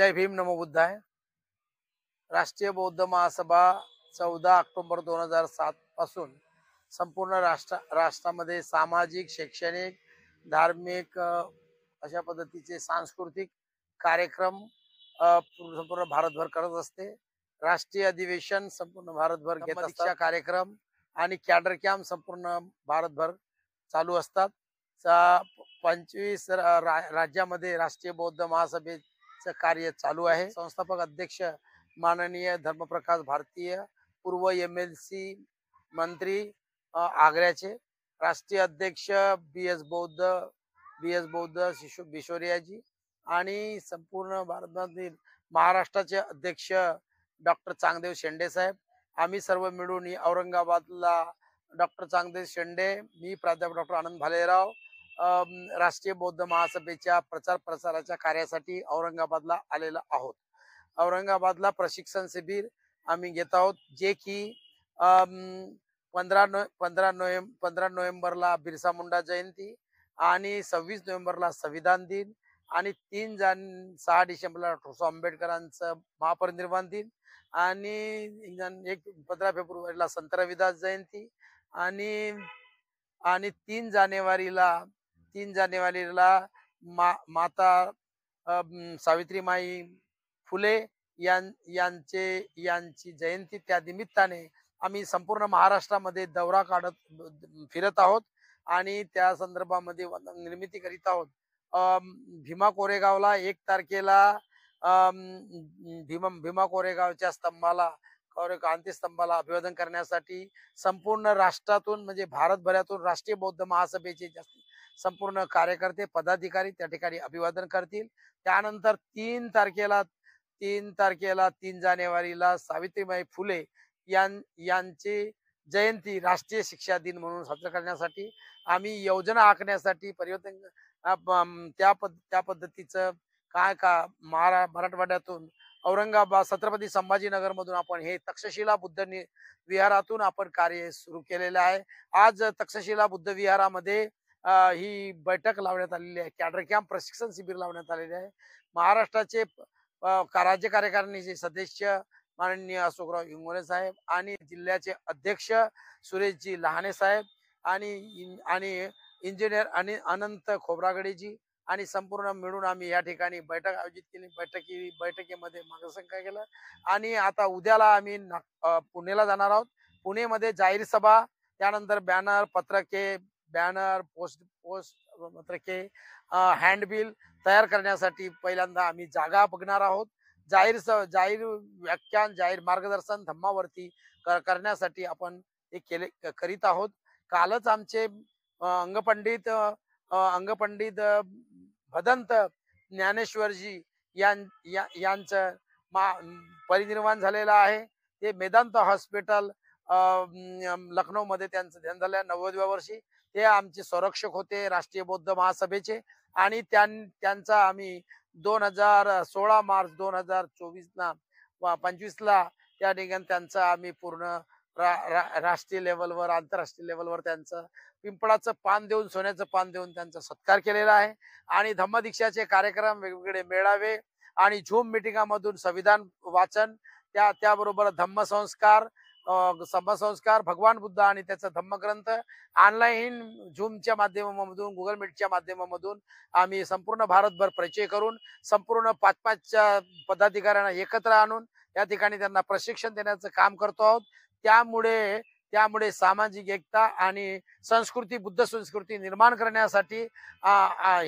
जय भीम नमो बुद्धाय। राष्ट्रीय बौद्ध महासभा 14 ऑक्टोबर 2007 पासून संपूर्ण राष्ट्रामध्ये सामाजिक, शैक्षणिक, धार्मिक अशा पद्धतीचे सांस्कृतिक कार्यक्रम संपूर्ण भारतभर करत असते। राष्ट्रीय अधिवेशन संपूर्ण भारतभर घेत असतात। कार्यक्रम आणि कॅडर कॅम्प संपूर्ण भारतभर चालू असतात। 25 राज्यामध्ये राष्ट्रीय बौद्ध महासभेचं कार्य चालू आहे। संस्थापक अध्यक्ष माननीय धर्मप्रकाश भारतीय, पूर्व MLC मंत्री आग्र्याचे, राष्ट्रीय अध्यक्ष BS बौद्ध बिशोरियाजी आणि संपूर्ण भारतातील महाराष्ट्राचे अध्यक्ष डॉक्टर चांगदेव शेंडे साहेब, आम्ही सर्व मिळून औरंगाबादला डॉक्टर चांगदेव शेंडे, मी प्राध्यापक डॉक्टर आनंद भालेराव राष्ट्रीय बौद्ध महासभेच्या प्रचार प्रसाराच्या कार्यासाठी औरंगाबादला आलेलो आहोत। औरंगाबादला प्रशिक्षण शिबिर आम्ही घेत आहोत, जे की 15 नोव्हेंबरला बिरसा मुंडा जयंती आणि 26 नोव्हेंबरला संविधान दिन आणि 6 डिसेंबरला डॉक्टर आंबेडकरांचं महापरिनिर्वाण दिन आणि 15 फेब्रुवारीला संत रविदास जयंती आणि 3 जानेवारीला माता सावित्रीमाई फुले यांची जयंती। त्या निमित्ताने आम्ही संपूर्ण महाराष्ट्रामध्ये दौरा काढत फिरत आहोत आणि त्या संदर्भामध्ये निर्मिती करीत आहोत। भीमा कोरेगावला 1 तारखेला भीमा कोरेगावच्या क्रांतीस्तंभाला अभिवादन करण्यासाठी संपूर्ण राष्ट्रातून म्हणजे भारतभरातून राष्ट्रीय बौद्ध महासभेचे संपूर्ण कार्यकर्ते पदाधिकारी त्या ठिकाणी अभिवादन करतील। त्यानंतर 3 जानेवारीला सावित्रीबाई फुले यांची जयंती राष्ट्रीय शिक्षा दिन म्हणून साजरा करण्यासाठी आम्ही योजना आखण्यासाठी परिवर्तन त्या पद्धतीचं का मराठवाड्यातून औरंगाबाद छत्रपती संभाजीनगर मधून आपण हे तक्षशिला बुद्ध विहारातून आपण कार्य सुरू केलेले आहे। आज तक्षशिला बुद्ध विहारामध्ये ही बैठक लावण्यात आलेली आहे, कॅडर कॅम्प प्रशिक्षण शिबिर लावण्यात आलेले आहे। महाराष्ट्राचे राज्य कार्यकारिणीचे सदस्य माननीय अशोकराव इंगोले साहेब आणि जिल्ह्याचे अध्यक्ष सुरेशजी लहाने साहेब आणि इंजिनियर आणि अनंत खोब्रागडेजी आणि संपूर्ण मिळून आम्ही या ठिकाणी बैठक आयोजित केली। बैठकीमध्ये मार्गदर्शन केलं आणि आता उद्याला आम्ही पुणेला जाणार आहोत। पुणेमध्ये जाहीर सभा, त्यानंतर बॅनर पोस्ट पत्रके हँडबिल तयार करण्यासाठी पहिल्यांदा आम्ही जागा बघणार आहोत। जाहीर व्याख्यान, जाहीर मार्गदर्शन धम्मावरती करण्यासाठी आपण हे करीत आहोत। कालच आमचे अंगपंडित भदंत ज्ञानेश्वरजी यांचं परिनिर्वाण झालेलं आहे। ते मेदांत हॉस्पिटल लखनौ मध्ये त्यांचं ध्यान झालं 90व्या वर्षी। ते आमचे संरक्षक होते राष्ट्रीय बौद्ध महासभेचे आणि त्यांचा आम्ही 16 मार्च 2024ला त्या ठिकाणी त्यांचा आम्ही पूर्ण राष्ट्रीय लेवलवर आंतरराष्ट्रीय लेवलवर त्यांचं पिंपळाचं पान देऊन, सोन्याचं पान देऊन त्यांचा सत्कार केलेला आहे। आणि धम्मदीक्षाचे कार्यक्रम, वेगवेगळे मेळावे आणि झूम मिटिंगामधून संविधान वाचन, त्याबरोबर धम्मसंस्कार भगवान बुद्ध आणि त्याचा धम्मग्रंथ ऑनलाईन झूमच्या माध्यमामधून, गुगल मीटच्या माध्यमामधून आम्ही संपूर्ण भारतभर परिचय करून संपूर्ण 5-5 पदाधिकाऱ्यांना एकत्र आणून या ठिकाणी त्यांना प्रशिक्षण देण्याचं काम करतो आहोत। त्यामुळे सामाजिक एकता आणि बुद्ध संस्कृती निर्माण करण्यासाठी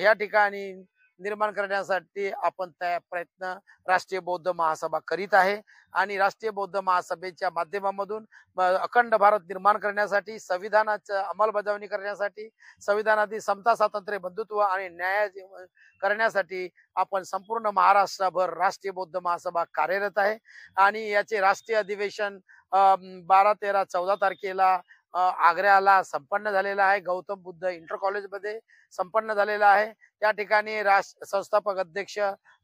या ठिकाणी आपण प्रयत्न राष्ट्रीय बौद्ध महासभा करीत आहे आणि राष्ट्रीय बौद्ध महासभेच्या माध्यमामधून अखंड भारत निर्माण करण्यासाठी, संविधानाचं अंमलबजावणी करण्यासाठी, संविधानातील समता, स्वातंत्र्य, बंधुत्व आणि न्याय करण्यासाठी आपण संपूर्ण महाराष्ट्रभर राष्ट्रीय बौद्ध महासभा कार्यरत आहे। आणि याचे राष्ट्रीय अधिवेशन 12, 13, 14 तारखेला आग्र्याला संपन्न झालेला आहे। गौतम बुद्ध इंटर कॉलेज मध्ये संपन्न झालेला आहे। त्या ठिकाणी संस्थापक अध्यक्ष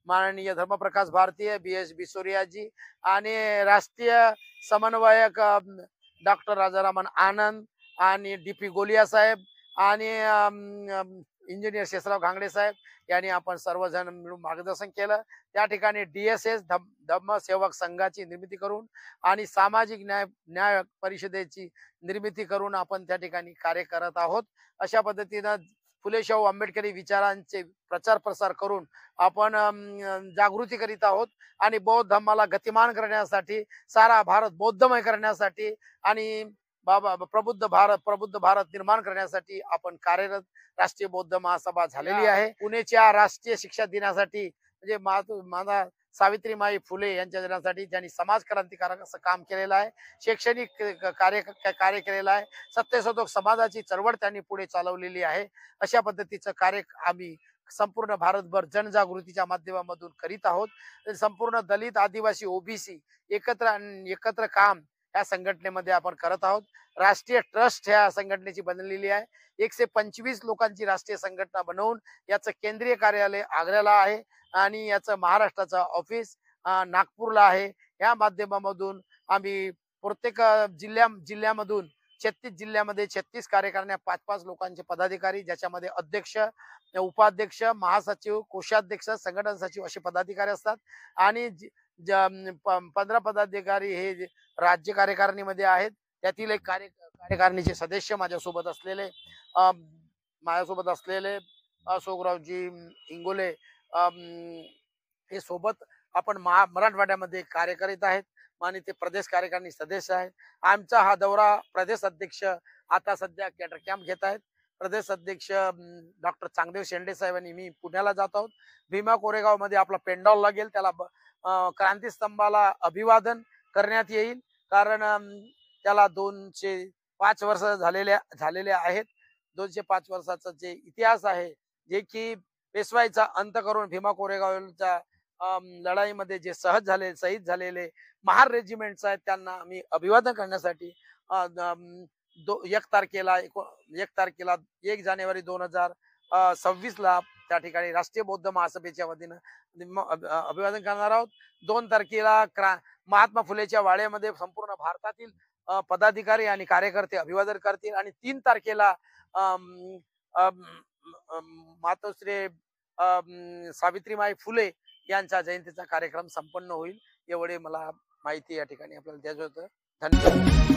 माननीय धर्मप्रकाश भारतीय, BS बिशोरियाजी आणि राष्ट्रीय समन्वयक डॉक्टर राजारामन आनंद आणि DP गोलिया साहेब आणि इंजिनियर शेषराव घांगडे साहेब यांनी आपण सर्वजण मिळून मार्गदर्शन केलं. त्या ठिकाणी DSS धम्म सेवक संघाची निर्मिती करून आणि सामाजिक न्याय परिषदेची निर्मिती करून आपण त्या ठिकाणी कार्य करत आहोत. अशा पद्धतीनं फुले शाहू आंबेडकरी विचारांचे प्रचार प्रसार करून आपण जागृती करीत आहोत आणि बौद्ध धम्माला गतिमान करण्यासाठी, सारा भारत बौद्धमय करण्यासाठी आणि प्रबुद्ध भारत निर्माण करण्यासाठी आपण कार्यरत राष्ट्रीय बौद्ध महासभा झालेली आहे. पुणेच्या राष्ट्रीय शिक्षक दिनासाठी म्हणजे माझा सावित्रीमाई फुले यांच्या दिनासाठी ज्यांनी समाज क्रांतिकारक असं काम केलेलं आहे, शैक्षणिक कार्य केलेलं आहे, सत्यशोधक समाजाची चळवळ त्यांनी पुढे चालवलेली आहे. अशा पद्धतीचं कार्य आम्ही संपूर्ण भारतभर जनजागृतीच्या माध्यमामधून करीत आहोत. संपूर्ण दलित, आदिवासी, ओबीसी एकत्र काम या संघटनेमध्ये आपण करत आहोत. राष्ट्रीय ट्रस्ट ह्या संघटनेची बनलेली आहे. 125 लोकांची राष्ट्रीय संघटना बनवून याचं केंद्रीय कार्यालय आग्र्याला आहे आणि याचं महाराष्ट्राचं ऑफिस नागपूरला आहे. या माध्यमामधून आम्ही प्रत्येक जिल्ह्यामधून 36 जिल्ह्यामध्ये 36 कार्यकारिण्या 5-5 लोकांचे पदाधिकारी, ज्याच्यामध्ये अध्यक्ष, उपाध्यक्ष, महासचिव, कोषाध्यक्ष, संघटन सचिव असे पदाधिकारी असतात आणि 15 पदाधिकारी हे राज्य कार्यकारिणीमध्ये आहेत. त्यातील एक कार्यकारिणीचे सदस्य माझ्यासोबत असलेले अशोकरावजी इंगोले हे सोबत आपण मराठवाड्यामध्ये कार्य करीत आहेत आणि ते प्रदेश कार्यकारिणी सदस्य आहेत. आमचा हा दौरा प्रदेश अध्यक्ष आता सध्या कॅटर कॅम्प घेत आहेत. प्रदेश अध्यक्ष डॉक्टर चांगदेव शेंडे साहेब आणि मी पुण्याला जात आहोत. भीमा कोरेगाव मध्ये आपला पेंडॉल लागेल, त्याला क्रांतीस्तंभाला अभिवादन करण्यात येईल, कारण त्याला 205 वर्ष झालेले आहेत. 205 वर्षाचा जे इतिहास आहे, जे की पेशवाईचा अंत करून भीमा कोरेगावच्या लढाईमध्ये जे शहीद झालेले महार रेजिमेंट्स आहेत, त्यांना आम्ही अभिवादन करण्यासाठी 1 जानेवारी 2026 ला त्या ठिकाणी राष्ट्रीय बौद्ध महासभेच्या वतीनं अभिवादन करणार आहोत. 2 तारखेला महात्मा फुलेच्या वाड्यामध्ये संपूर्ण भारतातील पदाधिकारी आणि कार्यकर्ते अभिवादन करतील आणि 3 तारखेला मातोश्री सावित्रीमाई फुले यांच्या जयंतीचा कार्यक्रम संपन्न होईल. एवढे मला माहिती या ठिकाणी आपल्याला द्यायचं होतं. धन्यवाद.